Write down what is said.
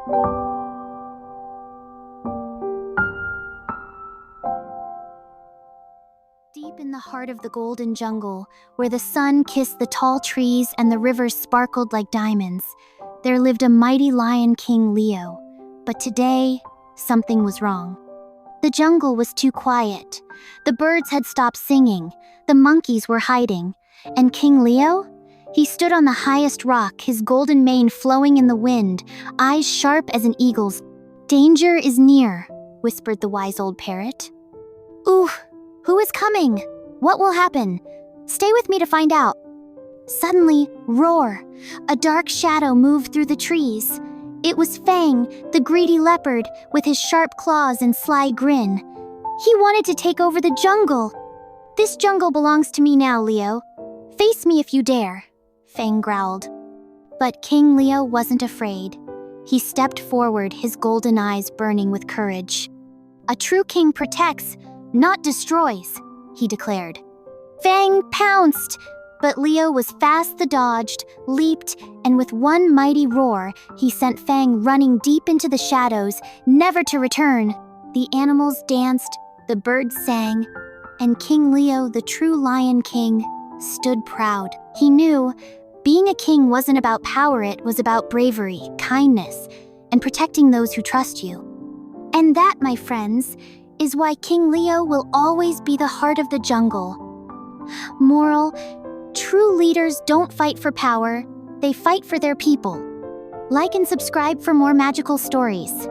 Deep in the heart of the golden jungle, where the sun kissed the tall trees and the rivers sparkled like diamonds, there lived a mighty lion king, Leo. But today, something was wrong. The jungle was too quiet. The birds had stopped singing, the monkeys were hiding, and King Leo? He stood on the highest rock, his golden mane flowing in the wind, eyes sharp as an eagle's. "Danger is near," whispered the wise old parrot. "Ooh, who is coming? What will happen? Stay with me to find out." Suddenly, roar! A dark shadow moved through the trees. It was Fang, the greedy leopard, with his sharp claws and sly grin. He wanted to take over the jungle. "This jungle belongs to me now, Leo. Face me if you dare," Fang growled. But King Leo wasn't afraid. He stepped forward, his golden eyes burning with courage. "A true king protects, not destroys," he declared. Fang pounced, but Leo was fast. The dodged, leaped, and with one mighty roar, he sent Fang running deep into the shadows, never to return. The animals danced, the birds sang, and King Leo, the true Lion King, stood proud. He knew being a king wasn't about power, it was about bravery, kindness, and protecting those who trust you. And that, my friends, is why King Leo will always be the heart of the jungle. Moral: true leaders don't fight for power, they fight for their people. Like and subscribe for more magical stories.